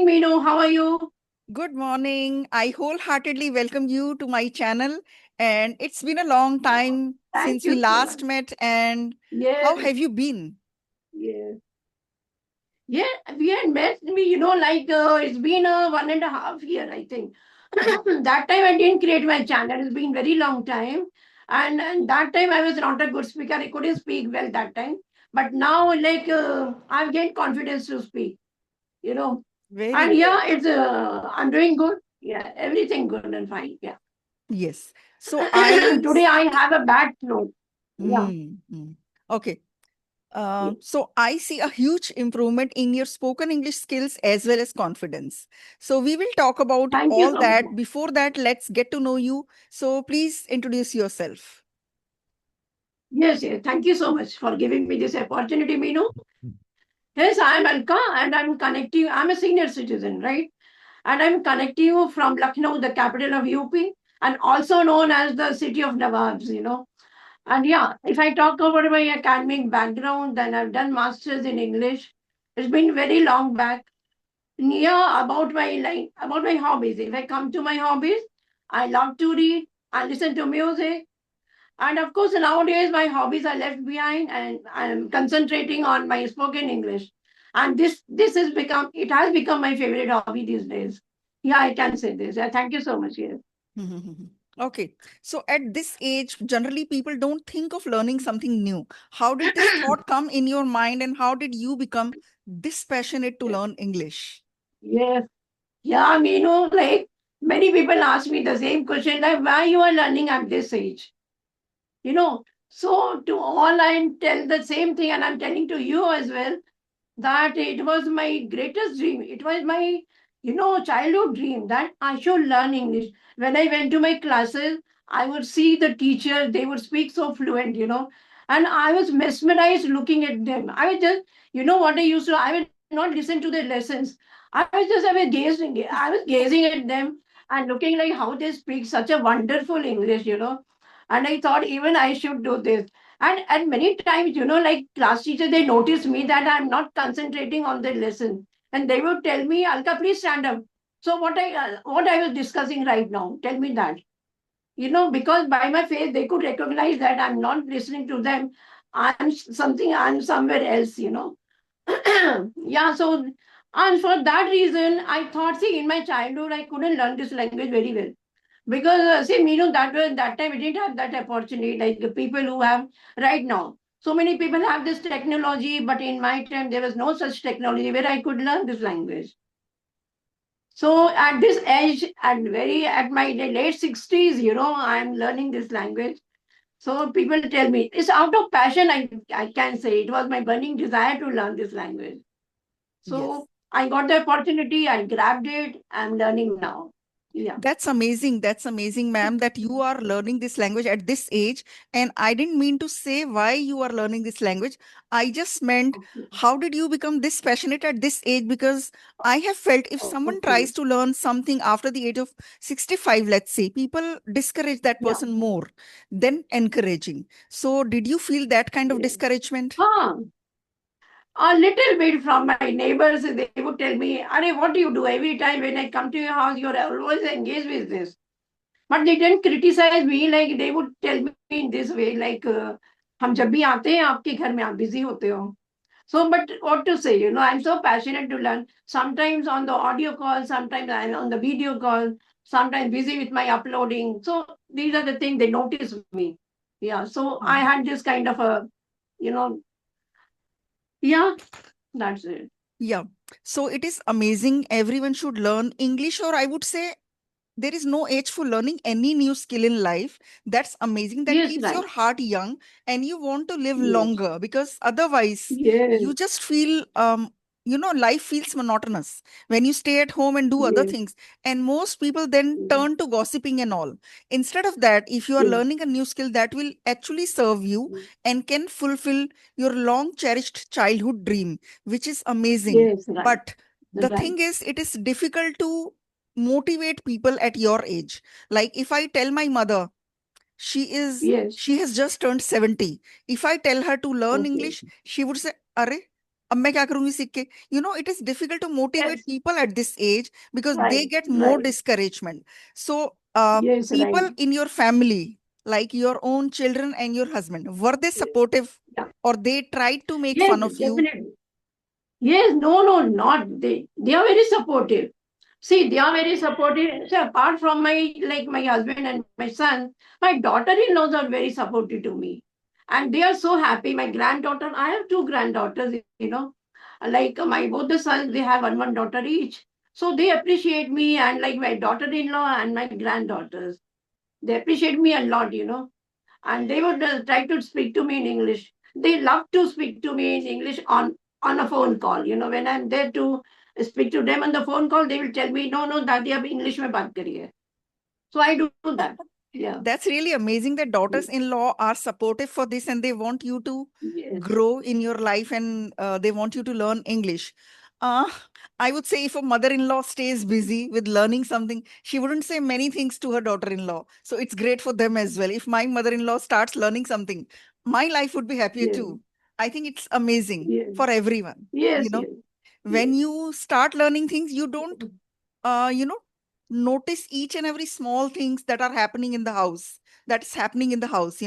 morning, Meenu. How are you? Good morning. I wholeheartedly welcome you to my channel. And it's been a long time Thank since we you so much. last met. And how Yes, have you been? yes. Yeah, we had met me, it's been a 1.5 year, I think. That time I didn't create my channel. It's been very long time. And that time I was not a good speaker. I couldn't speak well that time. But now, I've gained confidence to speak, you know. Very And well. yeah, I'm doing good. Yeah, everything good and fine. Yeah. Yes. So I Today I see. have a bad throat. Yeah. Mm. Okay. So I see a huge improvement in your spoken English skills as well as confidence. So we will talk about Thank you all so much. that. Before that, let's get to know you. So please introduce yourself. Yes, yes. Thank you so much for giving me this opportunity, Meenu. Yes, I'm Alka and I'm connecting. I'm a senior citizen, right? And I'm connecting you from Lucknow, the capital of UP, and also known as the city of Nawabs. And yeah, if I talk about my academic background, then I've done masters in English. It's been very long back. Yeah, about my hobbies. If I come to my hobbies, I love to read, I listen to music, and of course, nowadays my hobbies are left behind, and I'm concentrating on my spoken English. And this has become my favorite hobby these days. Yeah, I can say this. Thank you so much. Yes. Okay. So at this age, generally people don't think of learning something new. How did this thought come in your mind and how did you become this passionate to learn English? Yes. Yeah, like many people ask me the same question, like why you are learning at this age? You know. So to all I tell the same thing, and I'm telling to you as well, that it was my greatest dream. It was my, childhood dream that I should learn English. When I went to my classes, I would see the teachers, they would speak so fluent. And I was mesmerized looking at them. I was just, what I would not listen to their lessons. I was gazing at them and looking like how they speak such a wonderful English. And I thought even I should do this. And many times, like class teachers, they notice me that I'm not concentrating on the lesson, and they would tell me, Alka, please stand up. So what I was discussing right now, tell me that. Because by my face they could recognize that I'm not listening to them. I'm somewhere else. Yeah, so and for that reason I thought, see, in my childhood I couldn't learn this language very well. Because see, that time we didn't have that opportunity like the people who have right now. So many people have this technology, but in my time there was no such technology where I could learn this language. So at this age, at my late 60s, I'm learning this language. So people tell me it's out of passion. I can say it was my burning desire to learn this language. Yes. So I got the opportunity. I grabbed it. I'm learning now. Yeah. That's amazing. That's amazing, ma'am, that you are learning this language at this age. And I didn't mean to say why you are learning this language. I just meant Okay. how did you become this passionate at this age? Because I have felt if someone Okay. tries to learn something after the age of 65, let's say, people discourage that Yeah. person more than encouraging. So did you feel that kind of Yeah. discouragement? Huh. A little bit from my neighbors, they would tell me, Are, what do you do every time when I come to your house? You're always engaged with this. But they didn't criticize me, like they would tell me in this way, like, हम जब भी आते हैं आपके घर में आप busy होते हो. So, but what to say, I'm so passionate to learn. Sometimes on the audio call, sometimes I'm on the video call, sometimes busy with my uploading. So these are the things they notice me. Yeah. So I Mhm. had this kind of a, you know, yeah, that's it. Yeah. So it is amazing. Everyone should learn English, or I would say there is no age for learning any new skill in life. That's amazing. That Yes, keeps right. your heart young and you want to live Yes. longer, because otherwise Yes. you just feel life feels monotonous when you stay at home and do other Yes. things. And most people then Yes. turn to gossiping and all. Instead of that, if you are Yes. learning a new skill that will actually serve you and can fulfill your long cherished childhood dream, which is amazing. Yes, right. But the Right. thing is, it is difficult to motivate people at your age. Like if I tell my mother, Yes. she has just turned 70. If I tell her to learn Okay. English, she would say, Are, अब मैं क्या करूंगी सीख के? It is difficult to motivate Yes. people at this age because they Right. get more Right. discouragement. So Yes. Right. people in your family, like your own children and your husband, were they Yes. supportive, Yeah. or they tried to make Yes. fun of you? Definitely. Yes. No. No. Not they. They are very supportive. See, they are very supportive. So apart from my husband and my son, my daughter-in-laws are very supportive to me, and they are so happy. My granddaughter, I have two granddaughters. Like my both the sons, they have one daughter each. So they appreciate me, and like my daughter-in-law and my granddaughters, they appreciate me a lot. And they would try to speak to me in English. They love to speak to me in English on a phone call. When I'm there to speak to them on the phone call, they will tell me, no, no, दादी आप English में बात करिए. So I do that. Yeah. That's really amazing that daughters-in-law are supportive for this and they want you to Yes. grow in your life and they want you to learn English. Uh, I would say if a mother-in-law stays busy with learning something, she wouldn't say many things to her daughter-in-law. So it's great for them as well. If my mother-in-law starts learning something, my life would be happier Yes. too. I think it's amazing Yes. for everyone. Yes. You know, Yes. when Yes. you start learning things, you don't uh, you know, notice each and every small things that are happening in the house, that's happening in the house.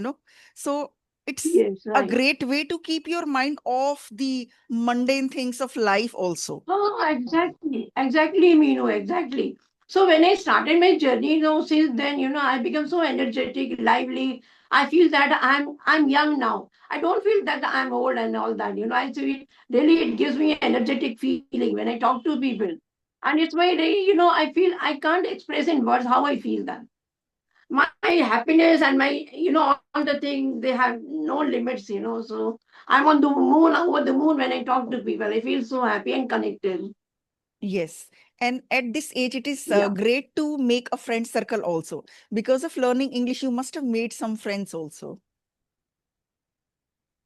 So it's Yes. a Right. great way to keep your mind off the mundane things of life also. Oh, exactly. Exactly, Meenu, exactly. So when I started my journey, since then, I become so energetic, lively. I feel that I'm young now. I don't feel that I'm old and all that. I feel really it gives me energetic feeling when I talk to people. And it's my I feel I can't express in words how I feel that. My happiness and my, all the things, they have no limits. So I'm on the moon, over the moon when I talk to people. I feel so happy and connected. Yes, and at this age it is Yeah. great to make a friend circle also. Because of learning English you must have made some friends also.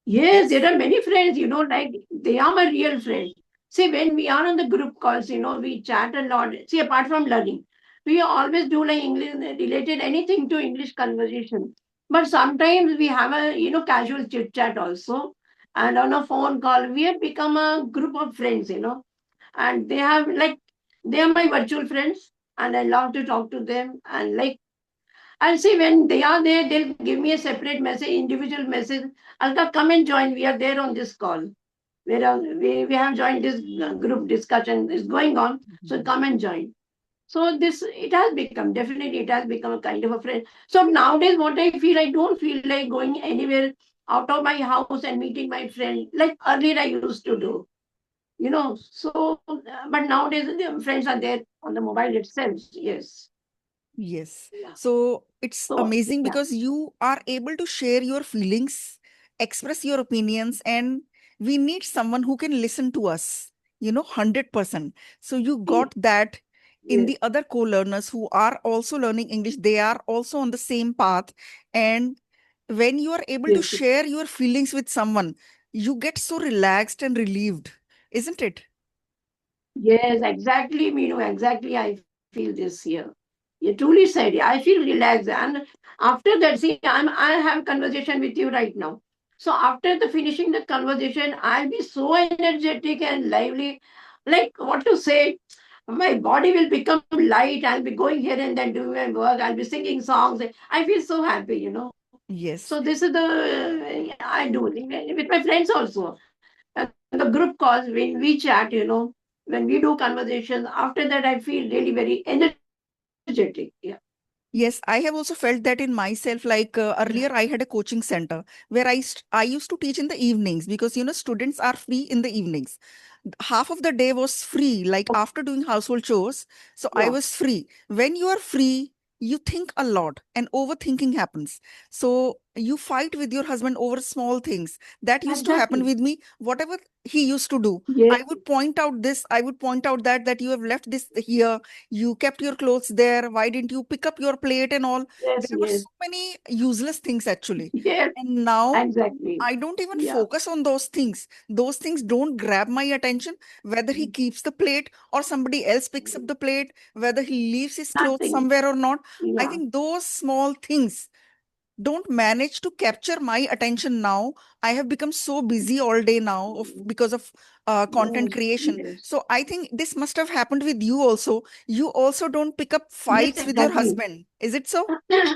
Yes, there Yes. are many friends, like they are my real friends. See, when we are on the group calls, we chat a lot. See, apart from learning, we always do like English related anything to English conversation. But sometimes we have a, casual chit chat also. And on a phone call, we have become a group of friends. And they are my virtual friends. And I love to talk to them. And I'll see when they are there, they'll give me a separate message, individual message. Alka, come and join. We are there on this call. We have joined this group discussion is going on. So come and join. So this it has become definitely it has become a kind of a friend. So nowadays, what I feel, I don't feel like going anywhere out of my house and meeting my friend like earlier I used to do. So but nowadays the friends are there on the mobile itself. Yes. Yes. Yeah. So it's So amazing yeah. because you are able to share your feelings, express your opinions, and we need someone who can listen to us, 100%. So you got that in Yes. the other co-learners who are also learning English. They are also on the same path. And when you are able to Yes. share your feelings with someone, you get so relaxed and relieved, isn't it? Yes, exactly, Meenu. Exactly, I feel this here. You truly said it. I feel relaxed, and after that, see, I have conversation with you right now. So after the finishing the conversation, I'll be so energetic and lively. Like what to say, my body will become light. I'll be going here and then doing my work. I'll be singing songs. I feel so happy. So Yes. this is the I do with my friends also. And the group calls when we chat. When we do conversations, after that I feel really very energetic. Yeah. Yes, I have also felt that in myself. Like earlier, I had a coaching center where I used to teach in the evenings because students are free in the evenings. Half of the day was free, like after doing household chores. So I Yeah. was free. When you are free, you think a lot and overthinking happens. So you fight with your husband over small things. That used to happen Exactly. with me. Whatever he used to do, Yes. I would point out this, I would point out that you have left this here, you kept your clothes there, why didn't you pick up your plate and all. Yes. There were Yes. so many useless things actually. Yes. And now Exactly. I don't even Yeah. focus on those things don't grab my attention, whether he keeps the plate or somebody else picks up the plate, whether he leaves his clothes Nothing. somewhere or not. I Yeah. think those small things don't manage to capture my attention now. I have become so busy all day now because of content Yes, creation. yes. So I think this must have happened with you also. You also don't pick up Yes, fights with your exactly. husband. Is it so?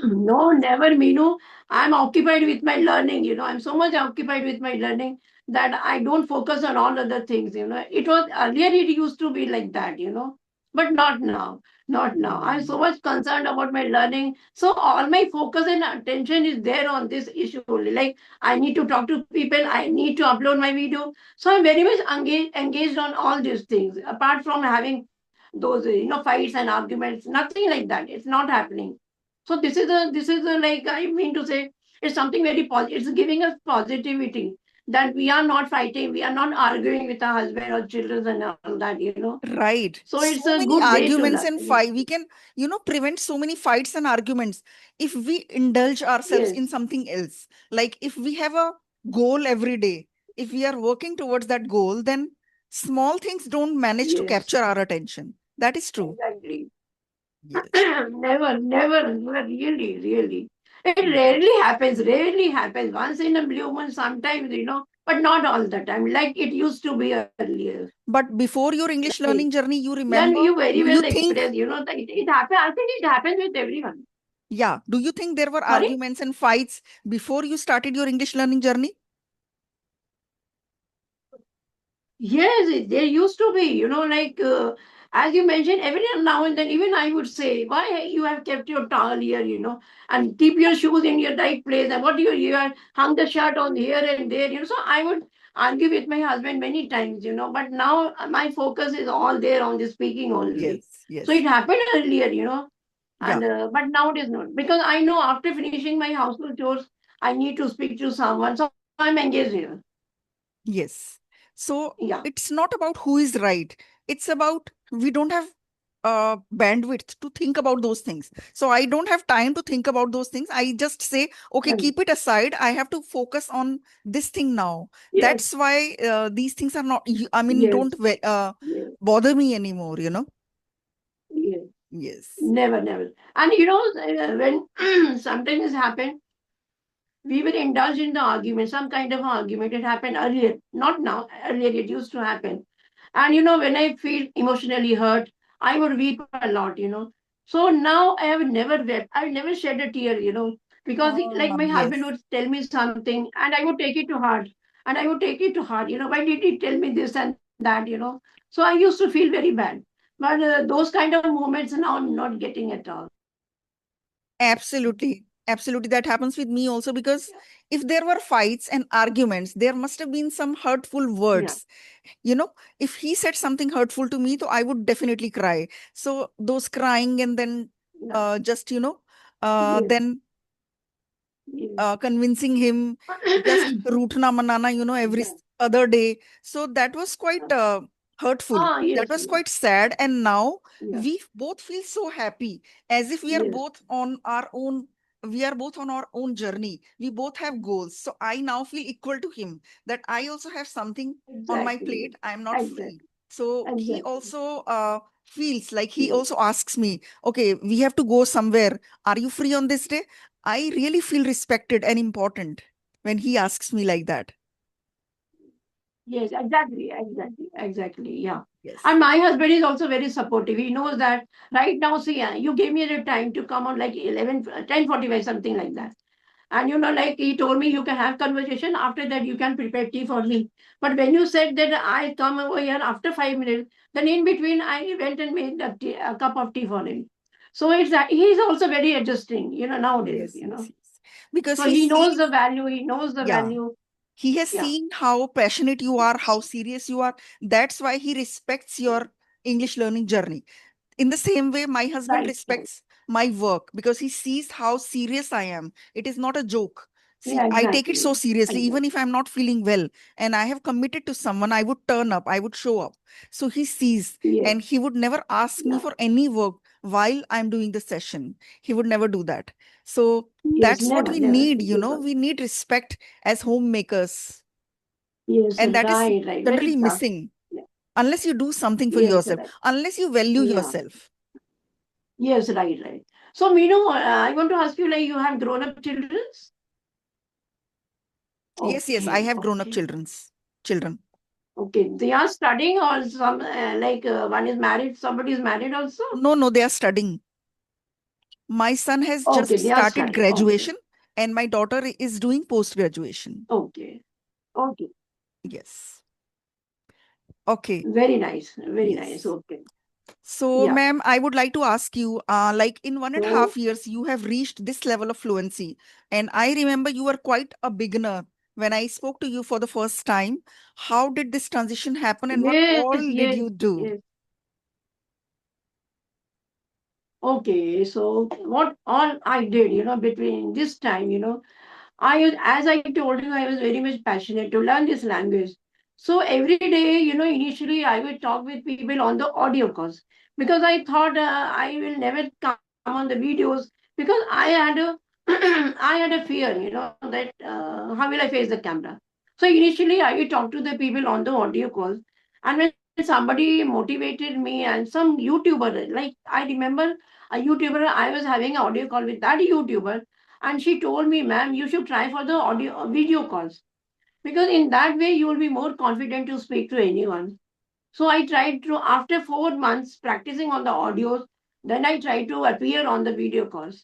No, never, Meenu. I'm occupied with my learning, I'm so much occupied with my learning that I don't focus on all other things. It was earlier, it used to be like that, but not now. Not now. I'm so Mm. much concerned about my learning. So all my focus and attention is there on this issue only. Like I need to talk to people, I need to upload my video. So I'm very much engaged on all these things. Apart from having those, fights and arguments, nothing like that. It's not happening. So this is a like I mean to say, it's something very positive. It's giving us positivity that we are not fighting, we are not arguing with our husband or children and all that. Right. So So it's a many good way to arguments learn. and fight. We can, prevent so many fights and arguments if we indulge ourselves in Yes, something else. Like if we have a goal every day, if we are working towards that goal, then small things don't manage to yes, capture our attention. That is true. exactly. Yes. Never, really, really. It Yeah. rarely happens. Once in a blue moon, sometimes, but not all the time, like it used to be earlier. But before your English Right. learning journey, you Yeah, and remember, you very do well you think, expressed, that it happens. I think it happens with everyone. yeah, do you think there were Sorry? arguments and fights before you started your English learning journey? Yes, there used to be, like as you mentioned, every now and then, even I would say, why you have kept your towel here, and keep your shoes in your right place, and what you have hung the shirt on here and there. So I would argue with my husband many times, but now my focus is all there on the speaking only. Yes, So it yes. happened earlier, Yeah. and but now it is not because I know after finishing my household chores, I need to speak to someone, so I'm engaged here. Yes. So Yeah, it's not about who is right. It's about we don't have bandwidth to think about those things. So I don't have time to think about those things. I just say, okay, and keep it aside. I have to focus on this thing now. yes, That's why these things are not, I mean, yes, don't yes. bother me anymore. Yes, Yes. never. And when sometimes it happened, we will indulge in the argument, some kind of argument. It happened earlier, not now. Earlier, it used to happen. And when I feel emotionally hurt, I would weep a lot. So now I have never wept. I've never shed a tear, because like my husband Yes. would tell me something, and I would take it to heart. And I would take it to heart. Why did he tell me this and that? So I used to feel very bad. But those kind of moments now I'm not getting at all. Absolutely. Absolutely. That happens with me also because if there were fights and arguments, there must have been some hurtful Yeah, words. If he said something hurtful to me, so I would definitely cry. So those crying and then yeah, just, yes, then yes. convincing him just rootna manana, every Exactly. other day. So that was quite hurtful. Ah, That yes, was yes, quite sad. And now yeah, we both feel so happy as if we are yes, both on our own. We are both on our own journey. We both have goals. So I now feel equal to him that I also have something on my exactly, plate. I'm not free. exactly, So he exactly. also feels like he Yes, also asks me, okay, we have to go somewhere. Are you free on this day? I really feel respected and important when he asks me like that. yes, exactly. Yeah. Yes. And my husband is also very supportive. He knows that right now, see, you gave me the time to come on like 11, 10:45, something like that. And like he told me, you can have conversation. After that, you can prepare tea for me. But when you said that I come over here after 5 minutes, then in between, I went and made a cup of tea for him. So it's that he's also very adjusting, nowadays, Yes, you yes, know. yes. Because So he he knows sees, the value, he knows the yeah, value. he has Yeah, seen how passionate you are, how serious you are. That's why he respects your English learning journey. In the same way, my husband right. respects my work because he sees how serious I am. It is not a joke. See, Yeah, I take it so exactly. seriously, even Exactly. if I'm not feeling well and I have committed to someone, I would turn up, I would show up. So he sees, Yes. and he would never ask me Yeah. for any work while I'm doing the session. He would never do that. So Yes, that's what never, we never. need, Because we need respect as homemakers. yes, And that is right. Very generally tough. missing Yeah. unless you do something for Yes, yourself, right. unless you value Yeah. yourself. Yes, right. So, Meenu, I want to ask you, like, you have grown up children? Yes, I Okay, have grown up okay, children. okay. They are studying, or some like one is married, somebody is married also. No, they are studying. My son has Okay, just they are started studying. Okay, graduation and my daughter is doing post graduation. okay, okay. Yes. Okay. Very nice, very nice. Yes. Okay, So, yeah. ma'am, I would like to ask you, like in 1.5 So years, you have reached this level of fluency. And I remember you were quite a beginner when I spoke to you for the first time. How did this transition happen and what yes, all did yes, you do? yes. Okay, so what all I did, between this time, as I told you, I was very much passionate to learn this language. So every day, initially I would talk with people on the audio calls because I thought I will never come on the videos because I had a fear, that how will I face the camera. So initially I would talk to the people on the audio calls, and when somebody motivated me and some YouTuber, like I remember a YouTuber, I was having an audio call with that YouTuber, and she told me, ma'am, you should try for the audio video calls because in that way you will be more confident to speak to anyone. So I tried to, after 4 months practicing on the audios, then I tried to appear on the video calls.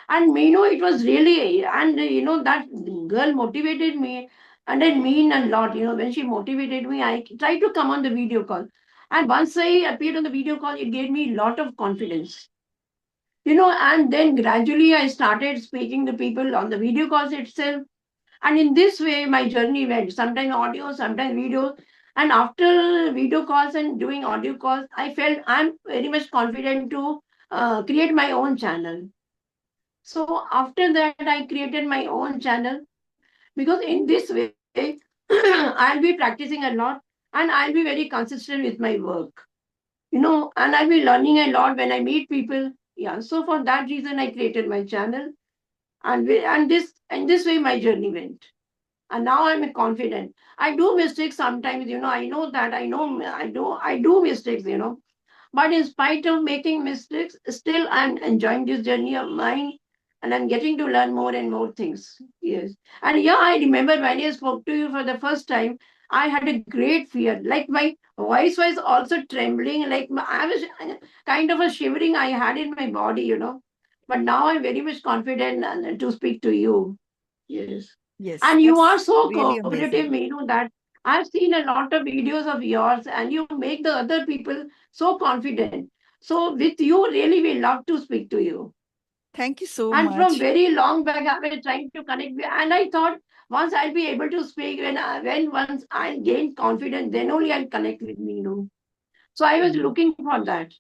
And it was really, and that girl motivated me, and it mean a lot. When she motivated me, I tried to come on the video call. And once I appeared on the video call, it gave me a lot of confidence. And then gradually I started speaking to people on the video calls itself. And in this way, my journey went, sometimes audio, sometimes video. And after video calls and doing audio calls, I felt I'm very much confident to create my own channel. So after that, I created my own channel because in this way, I'll be practicing a lot and I'll be very consistent with my work. And I'll be learning a lot when I meet people. Yeah, so for that reason, I created my channel, and this way my journey went. And now I'm confident. I do mistakes sometimes. I know that. I do mistakes. But in spite of making mistakes, still I'm enjoying this journey of mine, and I'm getting to learn more and more things. Yes. And yeah, I remember when I spoke to you for the first time, I had a great fear. Like my voice was also trembling, like I was kind of a shivering I had in my body. But now I'm very much confident to speak to you. Yes. Yes, And you are that's so really cooperative, amazing. that I've seen a lot of videos of yours, and you make the other people so confident. So with you, really, we love to speak to you. Thank you so And from much. very long back, I was trying to connect with, and I thought once I'll be able to speak, when once I gain confidence, then only I'll connect with me. So I was Mm. looking for that.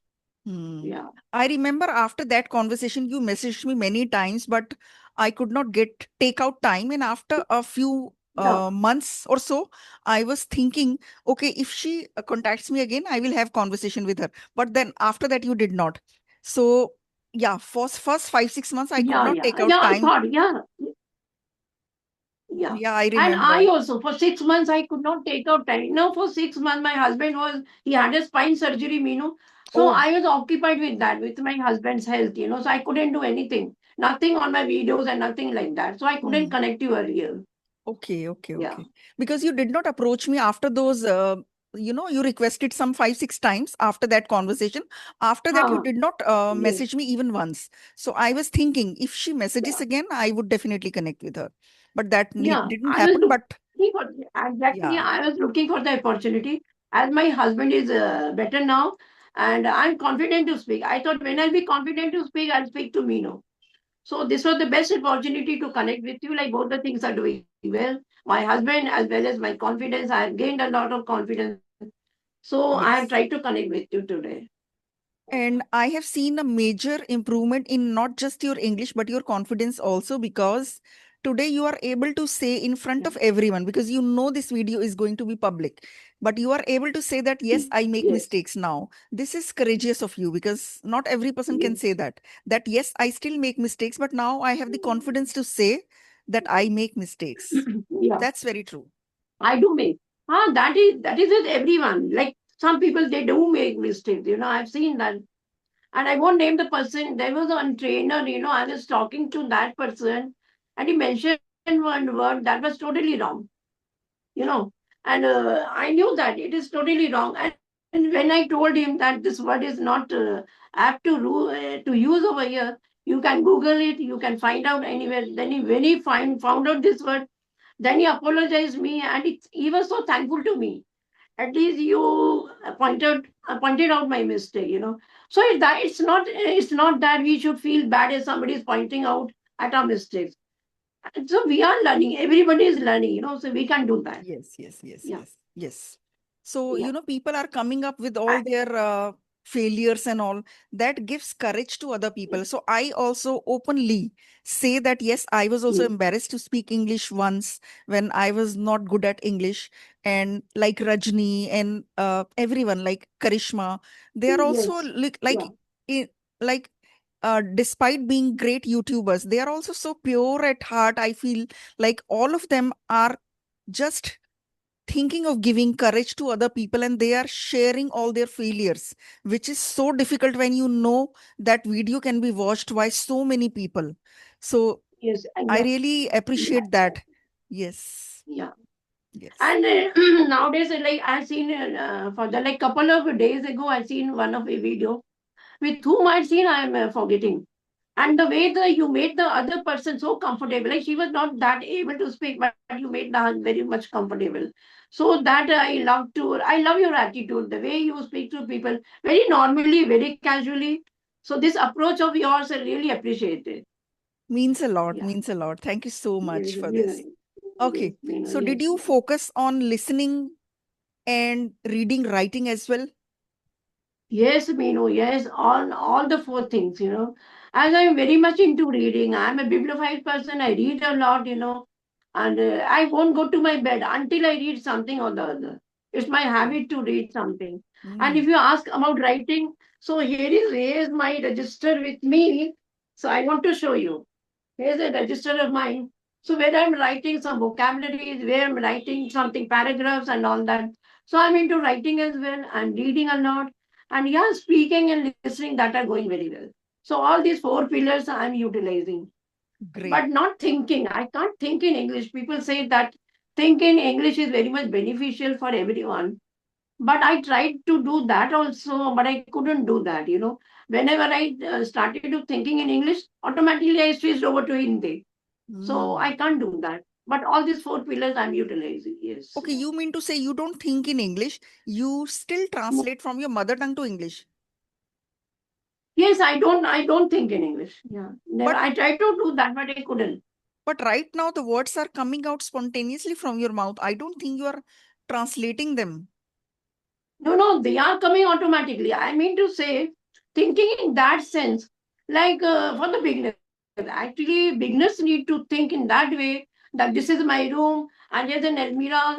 Hmm. Yeah. I remember after that conversation, you messaged me many times, but I could not get take out time. And after a few Yeah. months or so, I was thinking, okay, if she contacts me again, I will have conversation with her. But then after that, you did not. So yeah, first 5 6 months, I could Yeah. not Yeah. take out Yeah. I time. thought, yeah. Yeah. Yeah, I And I remember. also, for 6 months, I could not take out time. For 6 months, my husband he had a spine surgery. So Oh, I was occupied with that, with my husband's health. So I couldn't do anything. Nothing on my videos and nothing like that. So I couldn't hmm. connect you earlier. Yeah. Okay. Because you did not approach me after those, you requested some 5 6 times after that conversation. After that, you Ah, did not yes. message me even once. So I was thinking if she messages Yeah. again, I would definitely connect with her. But that Yeah. didn't I was happen. But looking for, exactly, yeah, I was looking for the opportunity as my husband is better now and I'm confident to speak. I thought when I'll be confident to speak, I'll speak to Meenu. So this was the best opportunity to connect with you. Like both the things are doing well. My husband as well as my confidence. I have gained a lot of confidence. So I have tried to yes. connect with you today. And I have seen a major improvement in not just your English, but your confidence also because today you are able to say in Yeah. front of everyone because you know this video is going to be public. But you are able to say that, yes, I make Yes. mistakes now. This is courageous of you because not every person can Yes. say that. That, yes, I still make mistakes, but now I have the confidence to say that I make mistakes. Yeah. That's very true. I do make. That is with everyone. Like some people they do make mistakes. I've seen that. And I won't name the person. There was one trainer, I was talking to that person, and he mentioned one word that was totally wrong, you know. And I knew that it is totally wrong. And when I told him that this word is not apt to use over here, you can Google it, you can find out anywhere. Then when he found out this word, then he apologized me, and he was so thankful to me. At least you pointed out my mistake. So it's not that we should feel bad if somebody is pointing out at our mistakes. So we are learning. Everybody is learning. So we can do that. Yes, yes, yes, Yeah, yes, yes. So, yeah. people are coming up with all I- their failures and all that gives courage to other people. So, I also openly say that, yes, I was also Yes, embarrassed to speak English once when I was not good at English. And like Rajni and everyone, like Karishma, they are also yes, like, yeah, i- like, despite being great YouTubers, they are also so pure at heart. I feel like all of them are just thinking of giving courage to other people, and they are sharing all their failures, which is so difficult when you know that video can be watched by so many people. So yes, I exactly. really Yeah, appreciate that. Yes, yeah. yes. And nowadays, like I seen for the like couple of days ago, I seen one of a video with whom I seen. I am forgetting. And the way that you made the other person so comfortable, like she was not that able to speak, but you made her very much comfortable. So that I love your attitude, the way you speak to people, very normally, very casually. So this approach of yours, I really appreciate it. Means a lot, Yeah. means a lot. Thank you so Yes, much for this. yes, yes, Okay, so did yes. you focus on listening and reading, writing as well? Yes, Meenu, yes, all the four things. As I'm very much into reading, I'm a bibliophile person. I read a lot, and I won't go to my bed until I read something or the other. It's my Okay. habit to read something. And if Mm, you ask about writing, so here's my register with me. So I want to show you. Here's a register of mine. So where I'm writing some vocabularies, where I'm writing something paragraphs and all that. So I'm into writing as well. I'm reading a lot. And yeah, speaking and listening, that are going very well. So all these four pillars I'm utilizing. great. But not thinking. I can't think in English. People say that think in English is very much beneficial for everyone. But I tried to do that also, but I couldn't do that. Whenever I started to thinking in English, automatically I switched over to Hindi. So Mm. I can't do that. But all these four pillars I'm utilizing. Yes. Okay, you mean to say you don't think in English, you still No. translate from your mother tongue to English. Yes, I don't think in English. Yeah. Never. But I tried to do that, but I couldn't. right now the words are coming out spontaneously from your mouth. I don't think you are translating them. No, no, they are coming automatically. I mean to say, thinking in that sense, like for the beginners. Actually, beginners need to think in that way that this is my room and there's an Elmira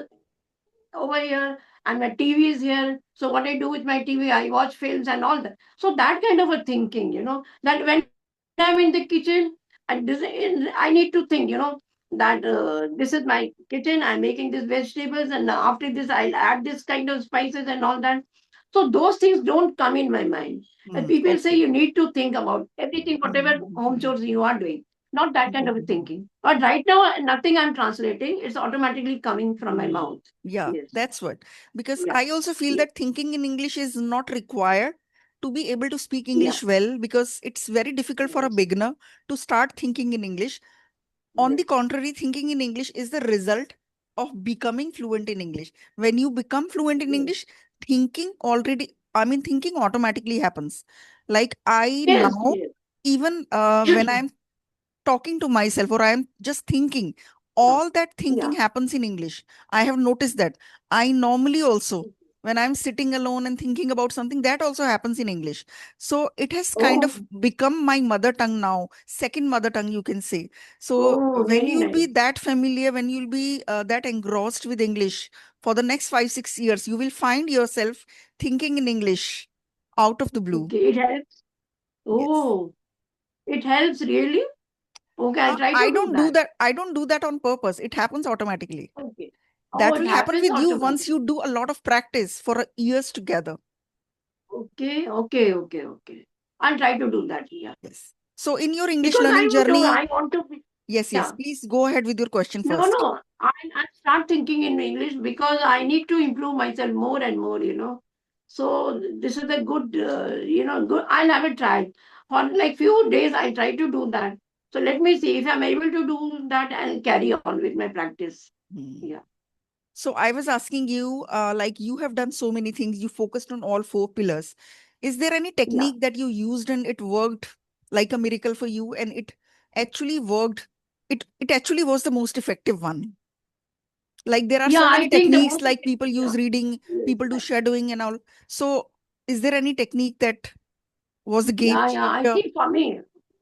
over here and my TV is here. So what I do with my TV, I watch films and all that. So that kind of a thinking, that when I'm in the kitchen and I need to think, that this is my kitchen. I'm making these vegetables and after this I'll add this kind of spices and all that. So those things don't come in my mind. And Hmm, people say okay. you need to think about everything, whatever home Mhm. chores you are doing. Not that kind of a Mhm. thinking. But right now, nothing I'm translating. It's automatically coming from my Hmm. mouth. Yeah, Yes. that's what. Because Yeah. I also feel Yeah. that thinking in English is not required to be able to speak Yeah. English well, because it's very difficult for a Yes. beginner to start thinking in English. On the Yes. contrary, thinking in English is the result of becoming fluent in English. When you become fluent in Yes. English, thinking automatically happens. Like I Yes. now, Yes. even when I'm talking to myself or I am just thinking, Yeah. all that thinking Yeah. happens in English. I have noticed that. I normally also, when I'm sitting alone and thinking about something, that also happens in English. So it has kind of Oh. become my mother tongue now, second mother tongue, you can say. So Oh. when Very you'll be nice. that familiar, when you'll be that engrossed with English for the next 5, 6 years, you will find yourself thinking in English out of the blue. Okay. It helps. Yes. Oh. It helps really. Okay. I'll try I to do don't do that. that. I don't do that on purpose. It happens automatically. Okay. Oh, That it will happen happens with you once automatically. you do a lot of practice for years together. Okay. Okay. Okay. Okay. I'll try to do that. Yeah. Yes. So in your English Because learning journey, I want to be, yes, yes, yeah. please go ahead with your question No, first. no. I start thinking in English because I need to improve myself more and more. So this is a good, good. I'll have a try. For like few days, I try to do that. So let me see if I'm able to do that. I'll carry on with my practice. Hmm. Yeah, So I was asking you, like you have done so many things, you focused on all four pillars. Is there any yeah, technique that you used and it worked like a miracle for you and it actually worked? It actually was the most effective one. Like there are yeah. so I many think the techniques, most, like people use yeah, reading, yes, people do shadowing and all. So is there any technique that was the game yeah. I changer? think for me,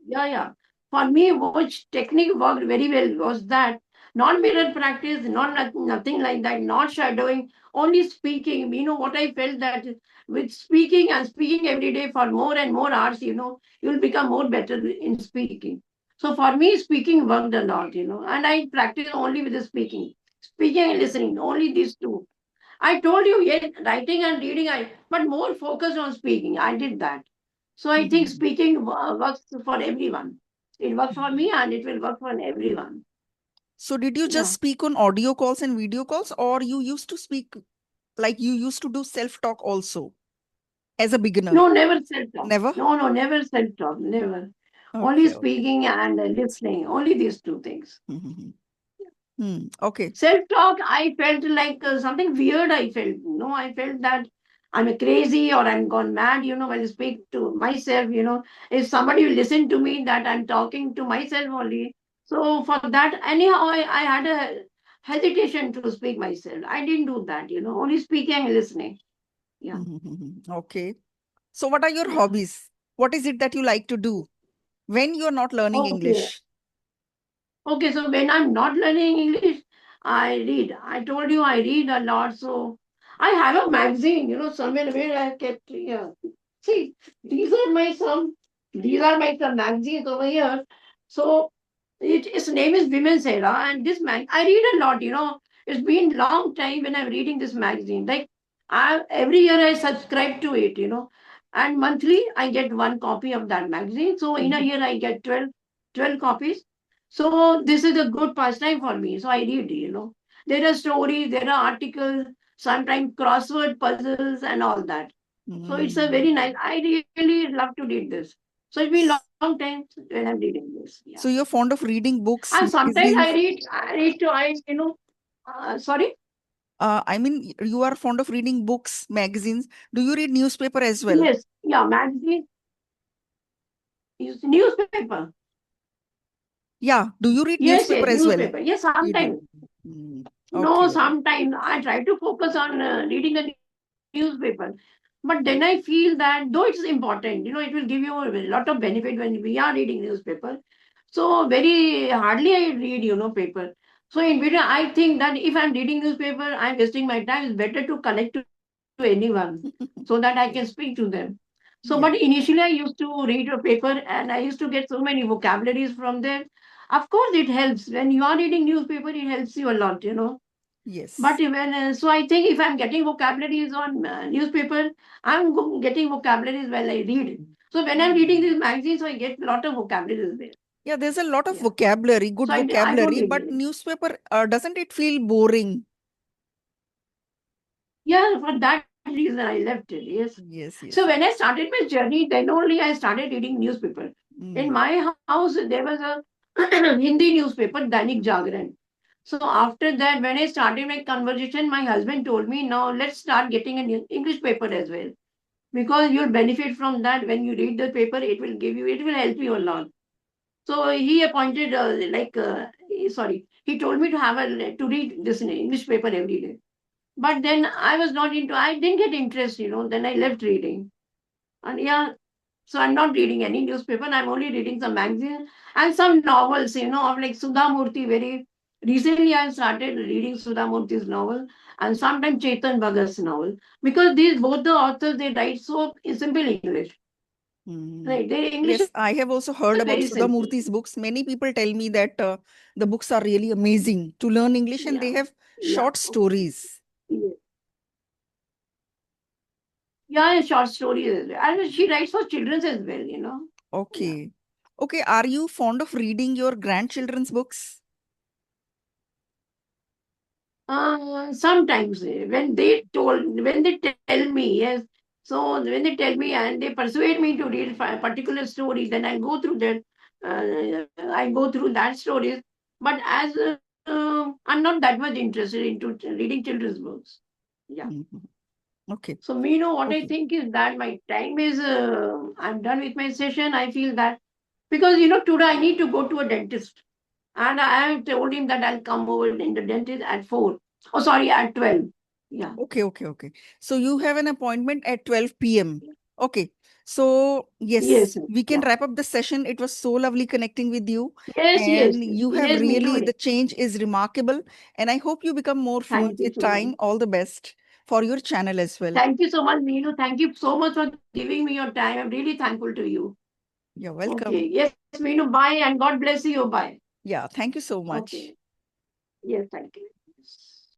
yeah. For me, which technique worked very well was that not mirror practice, nothing like that, not shadowing, only speaking. What I felt that with speaking and speaking every day for more and more hours, you'll become more better in speaking. So for me, speaking worked a lot, and I practice only with the speaking and listening, only these two. I told you, yes, writing and reading, but more focused on speaking. I did that. So I think Mhm. speaking works for everyone. It works for Mhm. me and it will work for everyone. So did you just Yeah. speak on audio calls and video calls, or you used to speak like you used to do self-talk also as a beginner? No, never self-talk. Never? No, never self-talk. Never. Only Okay, okay. speaking and listening. Only these two things. Mhm. Okay. Self-talk, I felt like something weird. I felt, I felt that I'm a crazy or I'm gone mad, when I speak to myself. If somebody will listen to me, that I'm talking to myself only. So for that, anyhow, I had a hesitation to speak myself. I didn't do that, only speaking and listening. Yeah, Okay. So what are your yeah. hobbies? What is it that you like to do when you're not learning Okay. English? Okay, so when I'm not learning English, I read. I told you I read a lot. So I have a magazine, somewhere where I kept here. See, these are my some magazines over here. So its name is Women's Era, and this I read a lot. It's been long time when I'm reading this magazine. Like every year I subscribe to it, and monthly I get one copy of that magazine. So in a Mhm. year I get 12 copies. So this is a good pastime for me. So I read. There are stories, there are articles, sometimes crossword puzzles and all that. So it's a very Mm. nice. I really love to read this. So it's been long time when I'm reading this. Yeah. So you're fond of reading books, And sometimes I magazines? read. I read to sorry. I mean, you are fond of reading books, magazines. Do you read newspaper as well? Yes. Yeah. Magazine. Newspaper. Yeah. Do you read Yes. newspaper Yes. as well? Newspaper. Yes. You Sometimes. do. Mm. No. Okay. Sometimes I try to focus on reading the newspaper. But then I feel that though it's important, it will give you a lot of benefit when we are reading newspaper. So very hardly I read, paper. So in video, I think that if I'm reading newspaper, I'm wasting my time. It's better to connect to anyone so that I can speak to them. So, but Yeah. initially I used to read a paper and I used to get so many vocabularies from there. Of course, it helps when you are reading newspaper. It helps you a lot. But Yes. even so, I think if I'm getting vocabularies on newspaper, I'm getting vocabularies while I read. So when I'm reading these magazines, so I get a lot of vocabularies there. Yeah, there's a lot of Yeah. vocabulary, So good I don't vocabulary, read but it. newspaper, doesn't it feel boring? Yeah, for that reason I left it. Yes. Yes, So yes, when I yes. started my journey, then only I started reading newspaper. In Mm. my house, there was a Hindi newspaper, Dainik Jagran. So after that, when I started my conversation, my husband told me, now let's start getting an English paper as well. Because you'll benefit from that when you read the paper, it will help you a lot. So he appointed, he told me to to read this English paper every day. But then I didn't get interest, then I left reading. And yeah, so I'm not reading any newspaper. I'm only reading some magazines and some novels, of like Sudha Murthy. Very recently, I started reading Sudha Murthy's novel and sometimes Chetan Bhagat's novel because these both the authors they write so in simple English. Mm. Right, their English Yes, is I very have also simple. heard about Sudha Murthy's books. Many people tell me that the books are really amazing to learn English and Yeah, they have yeah, short stories. yeah. Yeah, short stories as well. And she writes for children as well, Yeah. Okay. Okay. Are you fond of reading your grandchildren's books? Sometimes when they tell me, yes. So when they tell me and they persuade me to read particular stories, then I go through that. I go through that stories. But as I'm not that much interested into reading children's books. Yeah. Mhm. Okay. So Meenu, what I Okay. think is that my time is I'm done with my session. I feel that because today I need to go to a dentist. And I have told him that I'll come over in the dentist at 4. Oh, sorry, at 12. Yeah. Okay, okay, okay. So you have an appointment at 12 p.m. Okay. So, Yes. yes, we can Yeah. wrap up the session. It was so lovely connecting with you. Yes, yes. And you have Yes, me really, too. the change is remarkable. And I hope you become more fluent Thank you with so much. time. All the best for your channel as well. Thank you so much, Meenu. Thank you so much for giving me your time. I'm really thankful to you. You're Okay. welcome. Yes, Meenu. Bye and God bless you. Bye. Yeah, thank you so Okay. much. Yes, thank you.